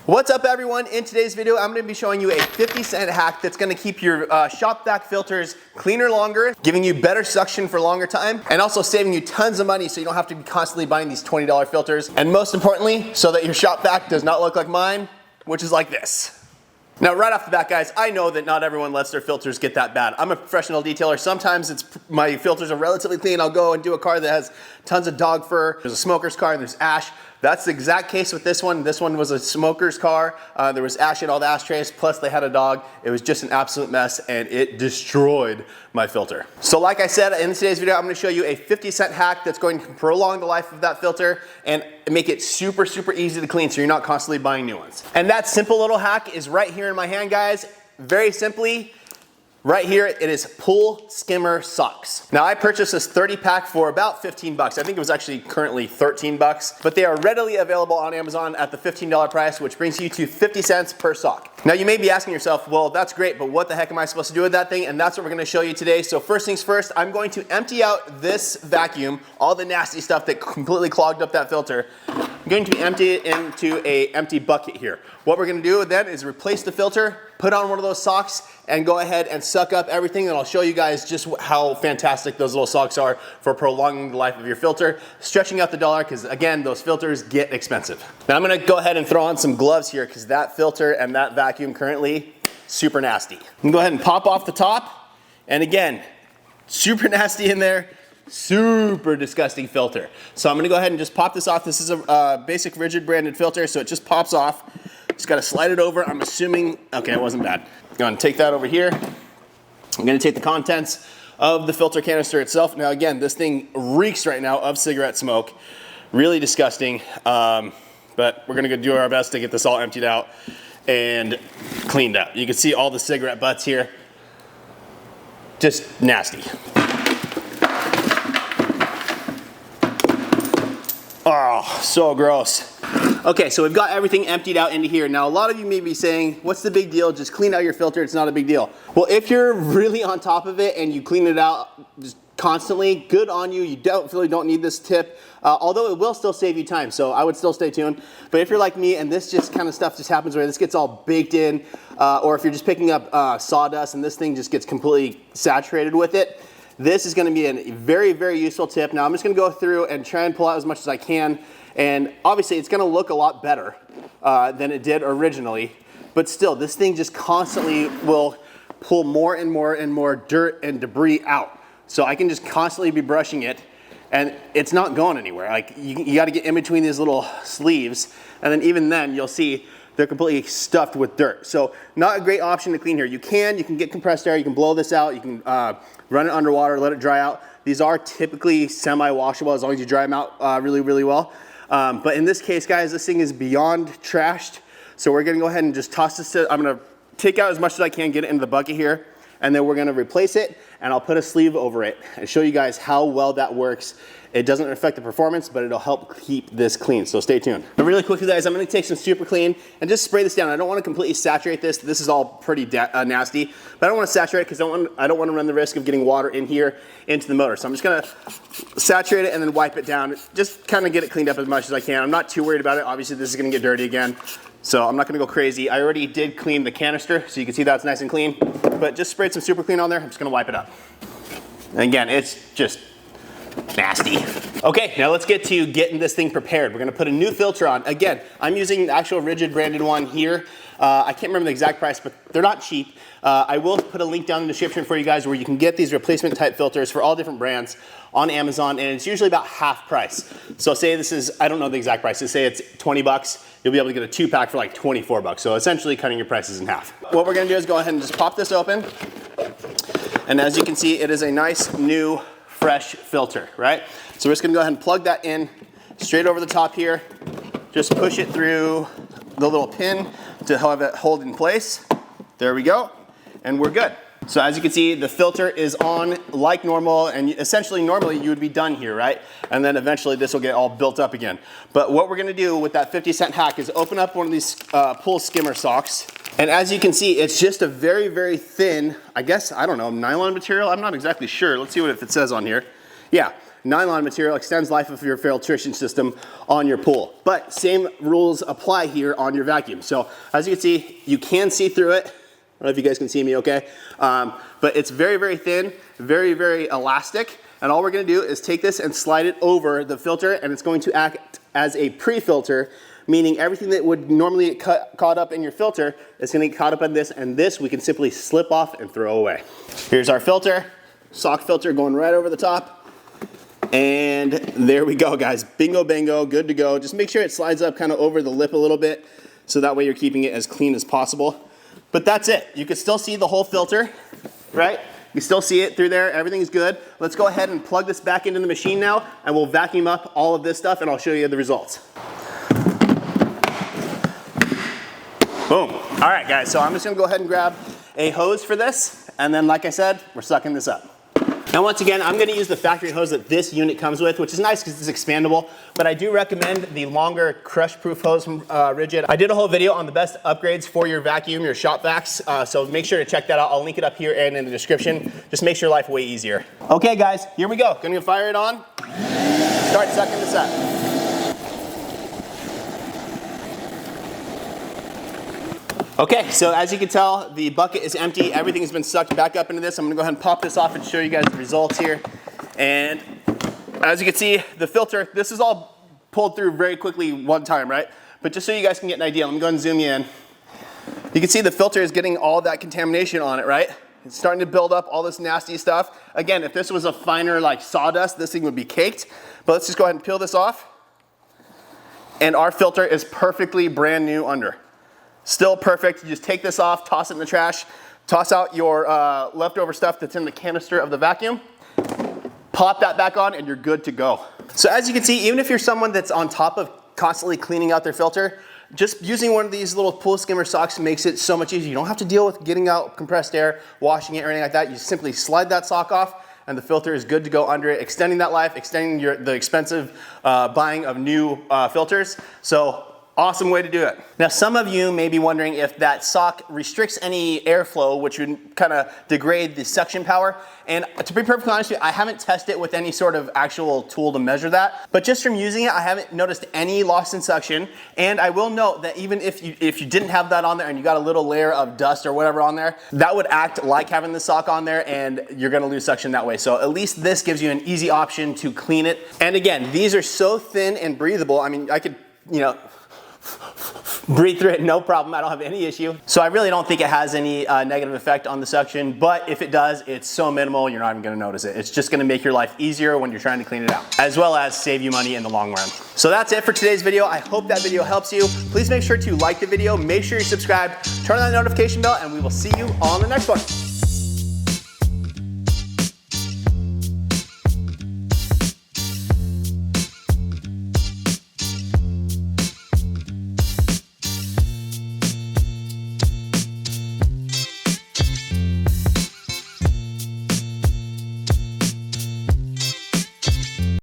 What's up everyone? In today's video, I'm gonna be showing you a 50-cent hack that's gonna keep your Shop Vac filters cleaner longer, giving you better suction for a longer time, and also saving you tons of money so you don't have to be constantly buying these $20 filters. And most importantly, so that your Shop Vac does not look like mine, which is like this. Now, right off the bat, guys, I know that not everyone lets their filters get that bad. I'm a professional detailer. Sometimes my filters are relatively clean. I'll go and do a car that has tons of dog fur. There's a smoker's car and there's ash. That's the exact case with this one. This one was a smoker's car. There was ash in all the ashtrays, plus they had a dog. It was just an absolute mess and it destroyed my filter. So like I said, in today's video, I'm gonna show you a 50-cent hack that's going to prolong the life of that filter and make it super, super easy to clean so you're not constantly buying new ones. And that simple little hack is right here in my hand, guys. Very simply, right here, it is Pool Skimmer socks. Now I purchased this 30 pack for about 15 bucks. I think it was actually currently 13 bucks, but they are readily available on Amazon at the $15 price, which brings you to 50 cents per sock. Now you may be asking yourself, well, that's great, but what the heck am I supposed to do with that thing? And that's what we're gonna show you today. So first things first, I'm going to empty out this vacuum, all the nasty stuff that completely clogged up that filter. I'm going to empty it into an empty bucket here. What we're gonna do then is replace the filter, put on one of those socks, and go ahead and suck up everything, and I'll show you guys just how fantastic those little socks are for prolonging the life of your filter, stretching out the dollar, because again, those filters get expensive. Now I'm gonna go ahead and throw on some gloves here, because that filter and that vacuum currently, super nasty. I'm gonna go ahead and pop off the top, and again, super nasty in there, super disgusting filter. So I'm gonna go ahead and just pop this off. This is a basic rigid branded filter, so it just pops off. Just gotta slide it over. I'm assuming, okay, it wasn't bad. I'm gonna take that over here. I'm gonna take the contents of the filter canister itself. Now again, this thing reeks right now of cigarette smoke. Really disgusting, but we're gonna go do our best to get this all emptied out and cleaned up. You can see all the cigarette butts here. Just nasty. Oh, so gross. Okay, so we've got everything emptied out into here. Now, a lot of you may be saying, what's the big deal? Just clean out your filter, it's not a big deal. Well, if you're really on top of it and you clean it out just constantly, good on you. You really don't need this tip, although it will still save you time, so I would still stay tuned. But if you're like me and this just kind of stuff just happens where this gets all baked in, or if you're just picking up sawdust and this thing just gets completely saturated with it, this is gonna be a very, very useful tip. Now, I'm just gonna go through and try and pull out as much as I can. And obviously it's gonna look a lot better than it did originally, but still, this thing just constantly will pull more and more and more dirt and debris out. So I can just constantly be brushing it and it's not going anywhere. Like you gotta get in between these little sleeves, and then even then you'll see they're completely stuffed with dirt. So not a great option to clean here. You can get compressed air, you can blow this out, you can run it underwater, let it dry out. These are typically semi-washable as long as you dry them out really, really well. But in this case, guys, this thing is beyond trashed. So we're gonna go ahead and just toss this I'm gonna take out as much as I can, get it into the bucket here, and then we're gonna replace it, and I'll put a sleeve over it and show you guys how well that works. It doesn't affect the performance, but it'll help keep this clean, so stay tuned. But really quickly, guys, I'm gonna take some Super Clean and just spray this down. I don't wanna completely saturate this. This is all pretty nasty, but I don't wanna saturate it because I don't wanna run the risk of getting water in here into the motor. So I'm just gonna saturate it and then wipe it down. Just kind of get it cleaned up as much as I can. I'm not too worried about it. Obviously, this is gonna get dirty again, so I'm not gonna go crazy. I already did clean the canister, so you can see that's nice and clean, but just sprayed some Super Clean on there. I'm just gonna wipe it up. And again, it's just nasty. Okay, now let's get to getting this thing prepared. We're gonna put a new filter on. Again, I'm using the actual rigid branded one here. I can't remember the exact price, but they're not cheap. I will put a link down in the description for you guys where you can get these replacement type filters for all different brands on Amazon, and it's usually about half price. So say this is, I don't know the exact price, so say it's 20 bucks, you'll be able to get a 2-pack for like 24 bucks. So essentially cutting your prices in half. What we're gonna do is go ahead and just pop this open. And as you can see, it is a nice new fresh filter, right? So we're just gonna go ahead and plug that in straight over the top here. Just push it through the little pin to have it hold in place. There we go, and we're good. So as you can see, the filter is on like normal, and essentially normally you would be done here, right? And then eventually this will get all built up again. But what we're gonna do with that 50-cent hack is open up one of these Pool Skimmer socks. And as you can see, it's just a very, very thin, I guess, I don't know, nylon material? I'm not exactly sure. Let's see if it says on here. Yeah, nylon material extends life of your filtration system on your pool. But same rules apply here on your vacuum. So as you can see, you can see through it. I don't know if you guys can see me okay. But it's very, very thin, very, very elastic. And all we're gonna do is take this and slide it over the filter, and it's going to act as a pre-filter, meaning everything that would normally get caught up in your filter is gonna get caught up in this, and this we can simply slip off and throw away. Here's our filter, sock filter going right over the top. And there we go, guys. Bingo, bango, good to go. Just make sure it slides up kind of over the lip a little bit, so that way you're keeping it as clean as possible. But that's it. You can still see the whole filter, right? You still see it through there. Everything's good. Let's go ahead and plug this back into the machine now, and we'll vacuum up all of this stuff, and I'll show you the results. Boom. All right, guys, so I'm just gonna go ahead and grab a hose for this, and then like I said, we're sucking this up. Now once again, I'm gonna use the factory hose that this unit comes with, which is nice because it's expandable, but I do recommend the longer crush-proof hose from Rigid. I did a whole video on the best upgrades for your vacuum, your Shop Vacs, so make sure to check that out. I'll link it up here and in the description. Just makes your life way easier. Okay guys, here we go. Gonna fire it on, start sucking this up. Okay, so as you can tell, the bucket is empty. Everything has been sucked back up into this. I'm gonna go ahead and pop this off and show you guys the results here. And as you can see, the filter, this is all pulled through very quickly one time, right? But just so you guys can get an idea, let me go ahead and zoom you in. You can see the filter is getting all that contamination on it, right? It's starting to build up all this nasty stuff. Again, if this was a finer like sawdust, this thing would be caked. But let's just go ahead and peel this off. And our filter is perfectly brand new under. Still perfect. You just take this off, toss it in the trash, toss out your leftover stuff that's in the canister of the vacuum, pop that back on, and you're good to go. So as you can see, even if you're someone that's on top of constantly cleaning out their filter, just using one of these little pool skimmer socks makes it so much easier. You don't have to deal with getting out compressed air, washing it, or anything like that. You simply slide that sock off, and the filter is good to go under it, extending that life, extending the expensive buying of new filters. So awesome way to do it. Now, some of you may be wondering if that sock restricts any airflow, which would kind of degrade the suction power. And to be perfectly honest with you, I haven't tested it with any sort of actual tool to measure that. But just from using it, I haven't noticed any loss in suction. And I will note that even if you didn't have that on there and you got a little layer of dust or whatever on there, that would act like having the sock on there, and you're gonna lose suction that way. So at least this gives you an easy option to clean it. And again, these are so thin and breathable. I mean, I could, you know, breathe through it, no problem. I don't have any issue. So I really don't think it has any negative effect on the suction, but if it does, it's so minimal, you're not even gonna notice it. It's just gonna make your life easier when you're trying to clean it out, as well as save you money in the long run. So that's it for today's video. I hope that video helps you. Please make sure to like the video, make sure you subscribe, turn on that notification bell, and we will see you on the next one.